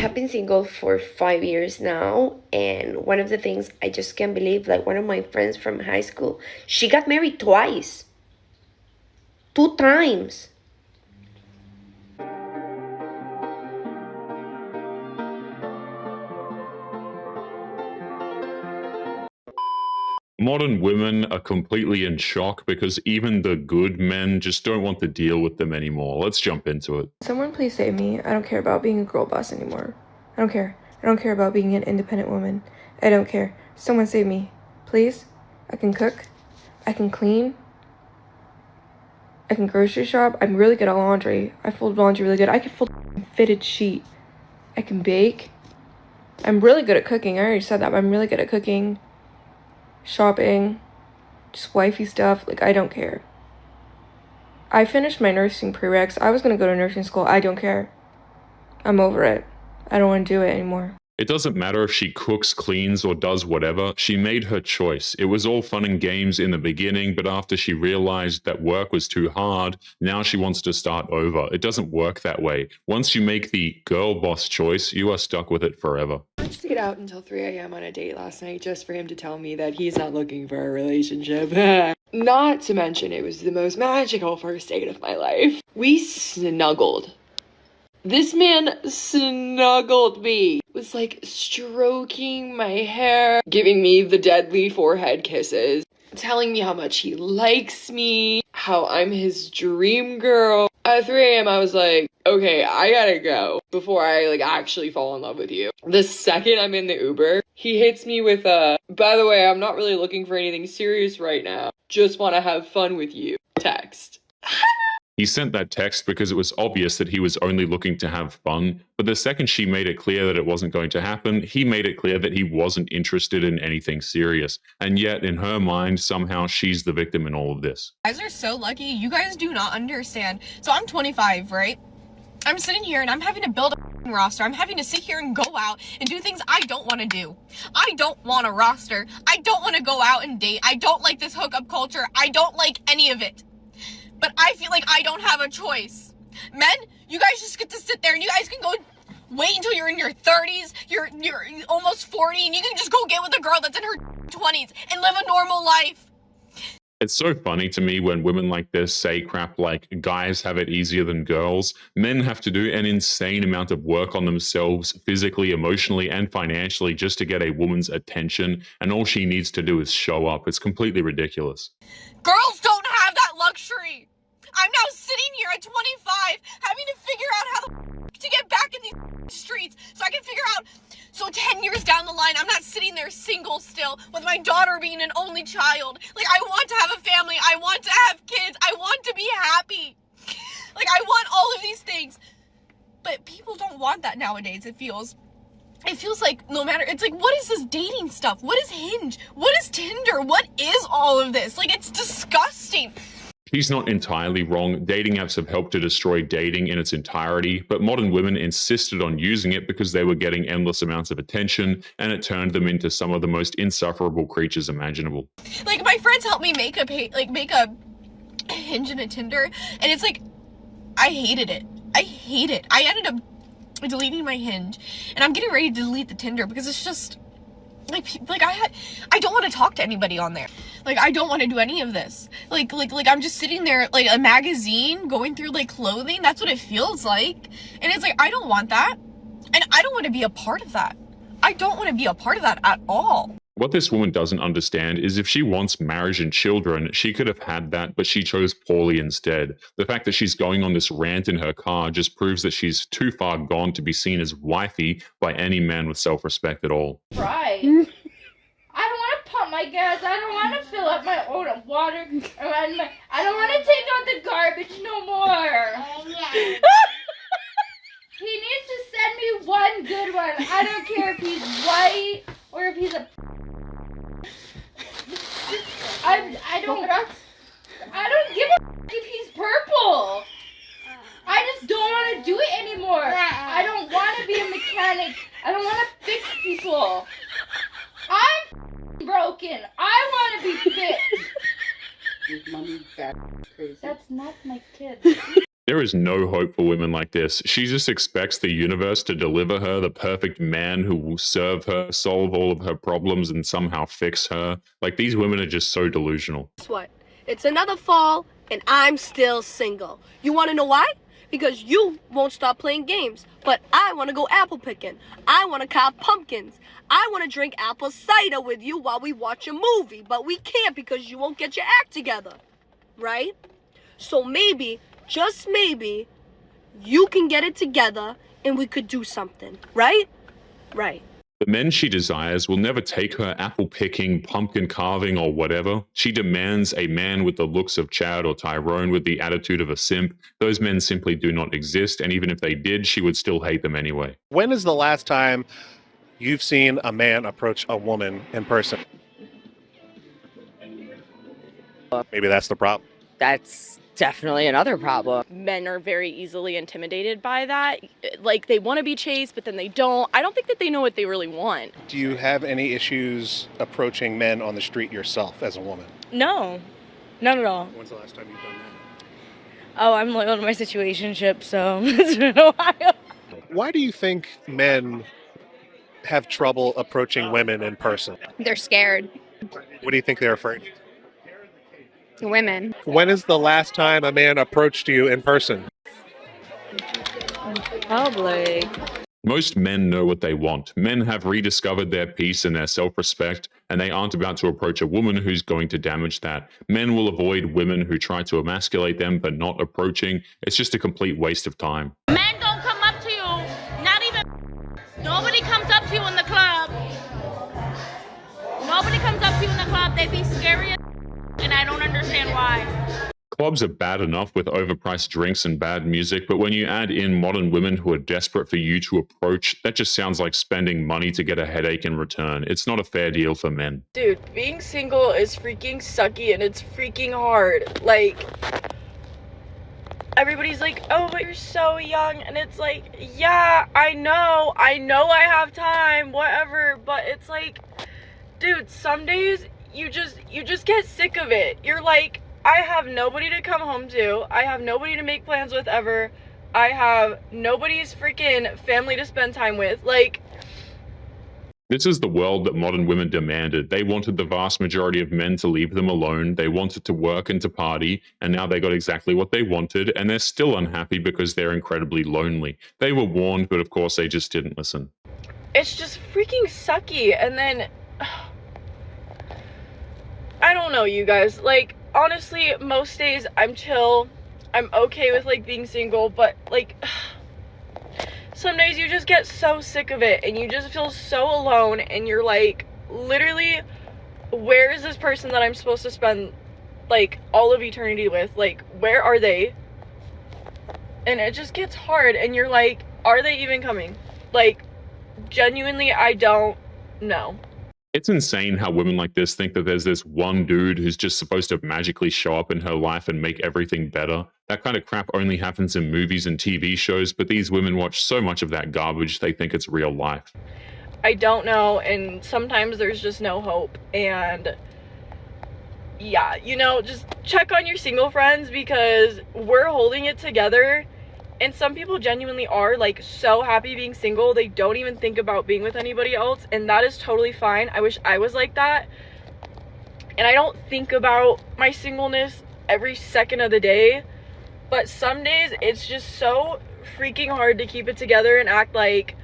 I've been single for 5 years now, and one of the things I just can't believe, like one of my friends from high school, she got married twice, 2 times. Modern women are completely in shock because even the good men just don't want to deal with them anymore. Let's jump into it. Someone please save me. I don't care about being a girl boss anymore. I don't care. I don't care about being an independent woman. I don't care. Someone save me. Please? I can cook. I can clean. I can grocery shop. I'm really good at laundry. I fold laundry really good. I can fold a fitted sheet. I can bake. I'm really good at cooking. I already said that, but I'm really good at cooking. Shopping. Just wifey stuff. Like, I don't care. I finished my nursing prereqs. I was gonna go to nursing school. I don't care. I'm over it. I don't want to do it anymore. It doesn't matter if she cooks, cleans, or does whatever. She made her choice. It was all fun and games in the beginning, but after she realized that work was too hard, now she wants to start over. It doesn't work that way. Once you make the girl boss choice, you are stuck with it forever. I stayed out until 3 a.m. on a date last night just for him to tell me that he's not looking for a relationship. Not to mention, it was the most magical first date of my life. We snuggled. This man snuggled me. Was like stroking my hair, giving me the deadly forehead kisses, telling me how much he likes me, how I'm his dream girl. At 3 a.m. I was like, okay, I gotta go before I actually fall in love with you. The second I'm in the Uber, he hits me with by the way, I'm not really looking for anything serious right now. Just want to have fun with you. Text. He sent that text because it was obvious that he was only looking to have fun, but the second she made it clear that it wasn't going to happen, he made it clear that he wasn't interested in anything serious. And yet, in her mind, somehow she's the victim in all of this. You guys are so lucky. You guys do not understand. So I'm 25, right? I'm sitting here and I'm having to build a roster. I'm having to sit here and go out and do things I don't want to do. I don't want a roster. I don't want to go out and date. I don't like this hookup culture. I don't like any of it. But I feel like I don't have a choice. Men, you guys just get to sit there and you guys can go wait until you're in your 30s, you're almost 40, and you can just go get with a girl that's in her 20s and live a normal life. It's so funny to me when women like this say crap like guys have it easier than girls. Men have to do an insane amount of work on themselves physically, emotionally, and financially just to get a woman's attention, and all she needs to do is show up. It's completely ridiculous. Girls don't have that luxury. I'm now sitting here at 25 having to figure out how to get back in these streets so I can figure out, so 10 years down the line, I'm not sitting there single still with my daughter being an only child. Like, I want to have a family. I want to have kids. I want to be happy. Like, I want all of these things. But people don't want that nowadays, it feels like no matter, it's like, what is this dating stuff? What is Hinge? What is Tinder? What is all of this? Like, it's disgusting. She's not entirely wrong. Dating apps have helped to destroy dating in its entirety, but modern women insisted on using it because they were getting endless amounts of attention, and it turned them into some of the most insufferable creatures imaginable. Like, my friends helped me make a Hinge and a Tinder, and it's like, I hated it. I hate it. I ended up deleting my Hinge, and I'm getting ready to delete the Tinder because it's just like I don't want to talk to anybody on there. Like, I don't want to do any of this. Like I'm just sitting there like a magazine going through like clothing. That's what it feels like. And it's like, I don't want that. And I don't want to be a part of that. I don't want to be a part of that at all. What this woman doesn't understand is if she wants marriage and children, she could have had that, but she chose poorly instead. The fact that she's going on this rant in her car just proves that she's too far gone to be seen as wifey by any man with self-respect at all. Right. I don't want to pump my gas. I don't want to fill up my own water. I don't want to take out the garbage no more. He needs to send me one good one. I don't care if he's white or if he's a... I don't give a if he's purple. I just don't want to do it anymore. I don't want to be a mechanic. I don't want to fix people. I'm broken. I want to be fixed. Mommy, crazy. That's not my kid. There is no hope for women like this. She just expects the universe to deliver her the perfect man who will serve her, solve all of her problems, and somehow fix her. Like, these women are just so delusional. Guess what? It's another fall, and I'm still single. You want to know why? Because you won't stop playing games. But I want to go apple picking. I want to carve pumpkins. I want to drink apple cider with you while we watch a movie. But we can't because you won't get your act together. Right? So maybe, just maybe, you can get it together and we could do something. Right? Right. The men she desires will never take her apple picking, pumpkin carving, or whatever. She demands a man with the looks of Chad or Tyrone with the attitude of a simp. Those men simply do not exist, and even if they did, she would still hate them anyway. When is the last time you've seen a man approach a woman in person? Maybe that's the problem. That's definitely another problem. Men are very easily intimidated by that. Like, they want to be chased, but then they don't. I don't think that they know what they really want. Do you have any issues approaching men on the street yourself as a woman? No, not at all. When's the last time you've done that? Oh, I'm loyal to my situationship, so it's been a while. Why do you think men have trouble approaching women in person? They're scared. What do you think they're afraid of? Women. When is the last time a man approached you in person? Probably. Most men know what they want. Men have rediscovered their peace and their self-respect, and they aren't about to approach a woman who's going to damage that. Men will avoid women who try to emasculate them but not approaching. It's just a complete waste of time. Men don't come up to you. Not even. Nobody comes up to you in the club. Nobody comes up to you in the club. They be scary as and I don't understand why. Clubs are bad enough with overpriced drinks and bad music, but when you add in modern women who are desperate for you to approach, that just sounds like spending money to get a headache in return. It's not a fair deal for men. Dude, being single is freaking sucky and it's freaking hard. Like, everybody's like, oh, but you're so young. And it's like, yeah, I know I have time, whatever. But it's like, dude, some days you just get sick of it. You're like, I have nobody to come home to. I have nobody to make plans with ever. I have nobody's freaking family to spend time with. Like, this is the world that modern women demanded. They wanted the vast majority of men to leave them alone. They wanted to work and to party, and now they got exactly what they wanted, and they're still unhappy because they're incredibly lonely. They were warned, but of course they just didn't listen. it's just freaking sucky. And then I don't know, you guys, like, honestly, most days I'm chill, I'm okay with, like, being single, but, like, some days you just get so sick of it, and you just feel so alone, and you're like, literally, where is this person that I'm supposed to spend, like, all of eternity with? Like, where are they? And it just gets hard, and you're like, are they even coming? Like, genuinely, I don't know. It's insane how women like this think that there's this one dude who's just supposed to magically show up in her life and make everything better. That kind of crap only happens in movies and TV shows, but these women watch so much of that garbage they think it's real life. I don't know, and sometimes there's just no hope, and yeah, you know, just check on your single friends, because we're holding it together, and some people genuinely are, like, so happy being single, they don't even think about being with anybody else, and that is totally fine. I wish I was like that, and I don't think about my singleness every second of the day, but some days it's just so freaking hard to keep it together and act like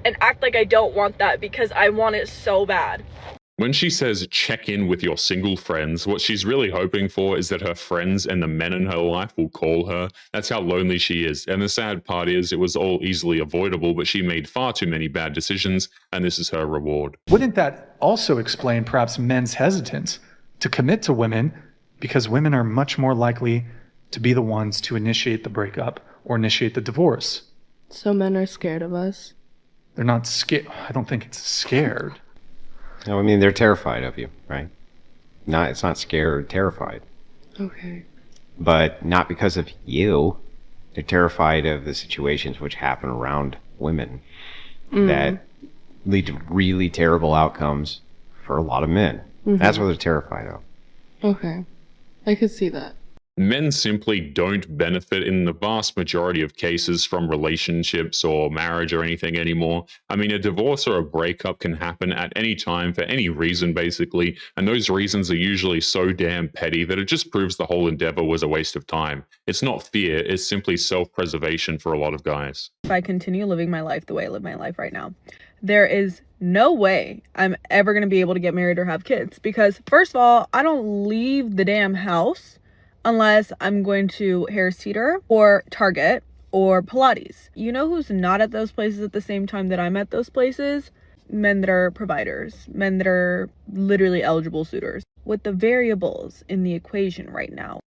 I don't want that, because I want it so bad. When she says check in with your single friends, what she's really hoping for is that her friends and the men in her life will call her. That's how lonely she is. And the sad part is it was all easily avoidable, but she made far too many bad decisions, and this is her reward. Wouldn't that also explain perhaps men's hesitance to commit to women, because women are much more likely to be the ones to initiate the breakup or initiate the divorce? So men are scared of us? They're not scared. I don't think it's scared. No, I mean, they're terrified of you, right? It's not scared, terrified. Okay. But not because of you. They're terrified of the situations which happen around women that lead to really terrible outcomes for a lot of men. That's what they're terrified of. Okay. I could see that. Men simply don't benefit in the vast majority of cases from relationships or marriage or anything anymore. I mean, a divorce or a breakup can happen at any time for any reason, basically, and those reasons are usually so damn petty that it just proves the whole endeavor was a waste of time. It's not fear, it's simply self-preservation for a lot of guys. If I continue living my life the way I live my life right now, there is no way I'm ever going to be able to get married or have kids, because first of all, I don't leave the damn house unless I'm going to Harris Teeter or Target or Pilates. You know who's not at those places at the same time that I'm at those places? Men that are providers, men that are literally eligible suitors. With the variables in the equation right now,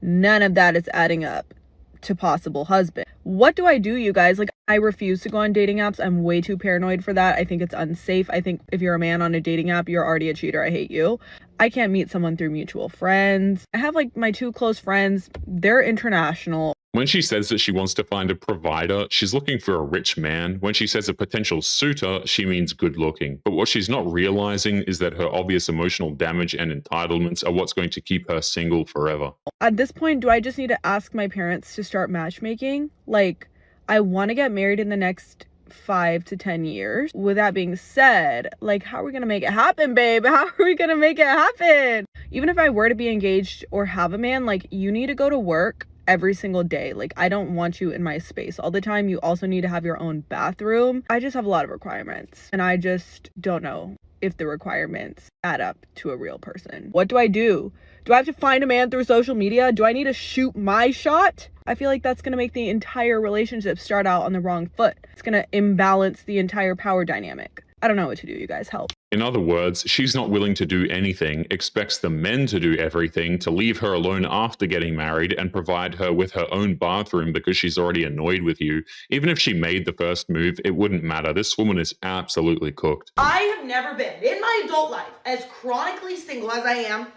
none of that is adding up to possible husband. What do I do, you guys? Like, I refuse to go on dating apps. I'm way too paranoid for that. I think it's unsafe. I think if you're a man on a dating app, you're already a cheater. I hate you. I can't meet someone through mutual friends. I have like my 2 close friends. They're international. When she says that she wants to find a provider, she's looking for a rich man. When she says a potential suitor, she means good looking. But what she's not realizing is that her obvious emotional damage and entitlements are what's going to keep her single forever. At this point, do I just need to ask my parents to start matchmaking? Like, I want to get married in the next 5 to 10 years. With that being said, like, how are we gonna make it happen, babe? How are we gonna make it happen? Even if I were to be engaged or have a man, like, you need to go to work every single day. Like, I don't want you in my space all the time. You also need to have your own bathroom. I just have a lot of requirements, and I just don't know if the requirements add up to a real person. What do I do? Do I have to find a man through social media? Do I need to shoot my shot? I feel like that's going to make the entire relationship start out on the wrong foot. It's going to imbalance the entire power dynamic. I don't know what to do, you guys. Help. In other words, she's not willing to do anything, expects the men to do everything, to leave her alone after getting married and provide her with her own bathroom because she's already annoyed with you. Even if she made the first move, it wouldn't matter. This woman is absolutely cooked. I have never been in my adult life as chronically single as I am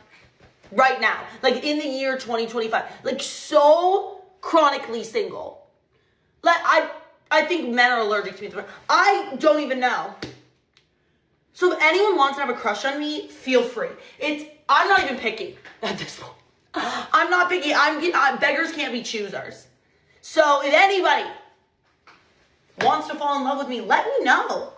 right now. Like, in the year 2025. Like, so chronically single. Like, I think men are allergic to me. I don't even know. So if anyone wants to have a crush on me, feel free. I'm not even picky at this point. I'm not picky. Beggars can't be choosers. So if anybody wants to fall in love with me, let me know.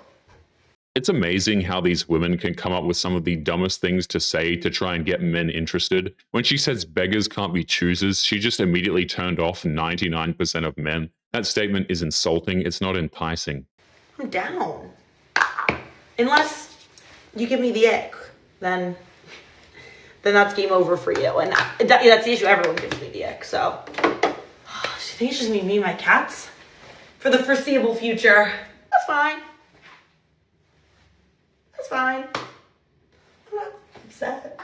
It's amazing how these women can come up with some of the dumbest things to say to try and get men interested. When she says beggars can't be choosers, she just immediately turned off 99% of men. That statement is insulting. It's not enticing. I'm down. Unless you give me the ick, then that's game over for you. And that's the issue. Everyone gives me the ick. So I think it's just me and my cats for the foreseeable future. That's fine. That's fine. I'm not upset.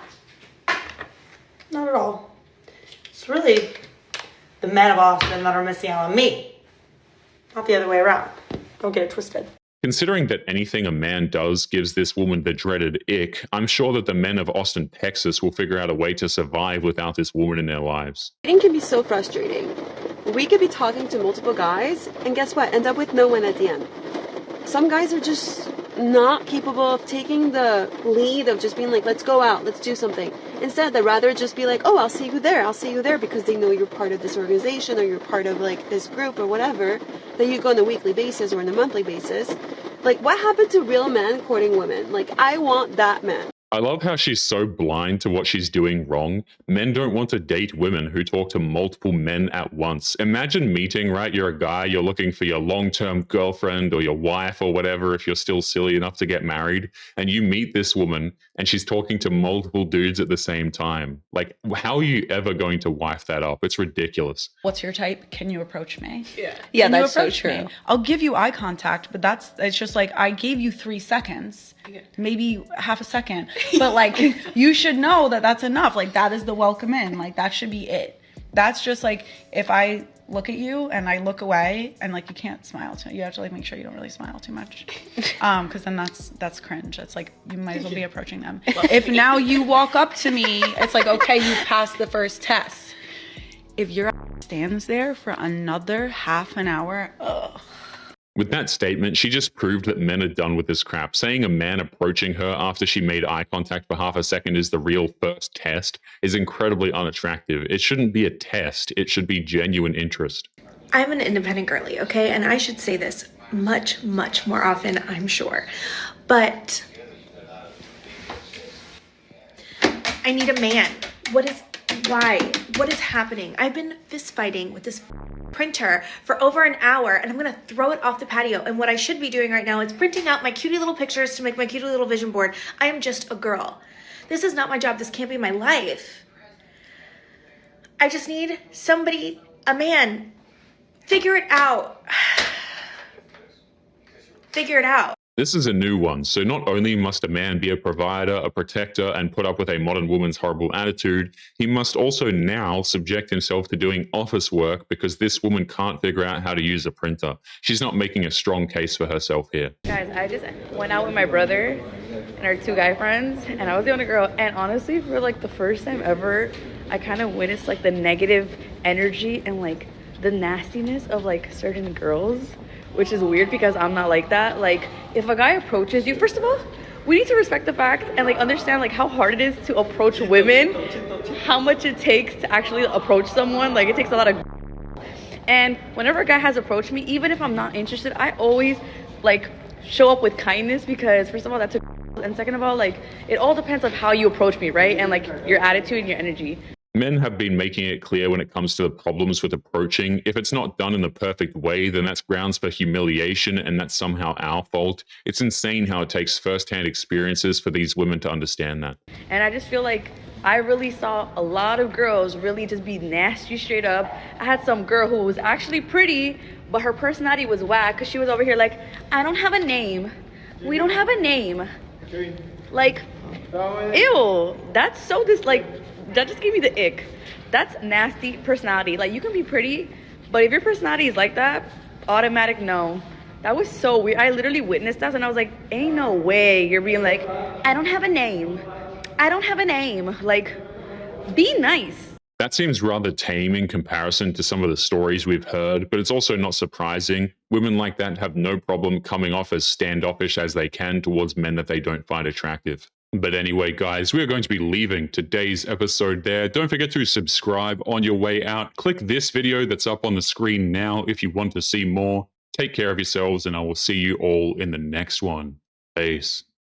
Not at all. It's really the men of Austin that are missing out on me, not the other way around. Don't get it twisted. Considering that anything a man does gives this woman the dreaded ick, I'm sure that the men of Austin, Texas will figure out a way to survive without this woman in their lives. Dating can be so frustrating. We could be talking to multiple guys, and guess what? End up with no one at the end. Some guys are just not capable of taking the lead of just being like, let's go out, let's do something. Instead, they'd rather just be like, oh, I'll see you there, because they know you're part of this organization or you're part of like this group or whatever, that you go on a weekly basis or on a monthly basis. Like, what happened to real men courting women? Like, I want that man. I love how she's so blind to what she's doing wrong. Men don't want to date women who talk to multiple men at once. Imagine meeting, right? You're a guy, you're looking for your long-term girlfriend or your wife or whatever if you're still silly enough to get married, and you meet this woman and she's talking to multiple dudes at the same time. Like, how are you ever going to wife that up? It's ridiculous. What's your type? Can you approach me? Yeah, Can you that's so approach true. me? I'll give you eye contact, but it's just like, I gave you 3 seconds, maybe half a second. But like, you should know that that's enough. Like, that is the welcome in. Like, that should be it. That's just like, if I look at you and I look away and like, you can't smile too, you have to like make sure you don't really smile too much. Cause then that's cringe. It's like, you might as well be approaching them. If now you walk up to me, it's like, okay, you passed the first test. If your stands there for another half an hour, ugh. With that statement, she just proved that men are done with this crap. Saying a man approaching her after she made eye contact for half a second is the real first test is incredibly unattractive. It shouldn't be a test, it should be genuine interest. I'm an independent girly, okay? And I should say this much, much more often, I'm sure. But I need a man. Why? What is happening? I've been fist fighting with this printer for over an hour and I'm gonna throw it off the patio. And what I should be doing right now is printing out my cutie little pictures to make my cutie little vision board. I am just a girl. This is not my job. This can't be my life. I just need somebody, a man. Figure it out. Figure it out. This is a new one, so not only must a man be a provider, a protector, and put up with a modern woman's horrible attitude, he must also now subject himself to doing office work because this woman can't figure out how to use a printer. She's not making a strong case for herself here. Guys, I just went out with my brother and our two guy friends, and I was the only girl. And honestly, for like the first time ever, I kind of witnessed like the negative energy and like the nastiness of like certain girls, which is weird because I'm not like that. Like, if a guy approaches you, first of all, we need to respect the fact and like understand like how hard it is to approach women, how much it takes to actually approach someone. Like, it takes a lot of. And whenever a guy has approached me, even if I'm not interested, I always like show up with kindness because first of all, that's a, and second of all, like, it all depends on how you approach me, right? And like your attitude and your energy. Men have been making it clear when it comes to the problems with approaching. If it's not done in the perfect way, then that's grounds for humiliation and that's somehow our fault. It's insane how it takes first-hand experiences for these women to understand that. And I just feel like I really saw a lot of girls really just be nasty straight up. I had some girl who was actually pretty, but her personality was whack because she was over here like, I don't have a name. We don't have a name. Like, ew, that's so that just gave me the ick. That's nasty personality. Like, you can be pretty, but if your personality is like that, automatic no. That was so weird. I literally witnessed that and I was like, ain't no way you're being like, I don't have a name. I don't have a name. Like, be nice. That seems rather tame in comparison to some of the stories we've heard, but it's also not surprising. Women like that have no problem coming off as standoffish as they can towards men that they don't find attractive. But anyway, guys, we are going to be leaving today's episode there. Don't forget to subscribe on your way out. Click this video that's up on the screen now if you want to see more. Take care of yourselves, and I will see you all in the next one. Peace.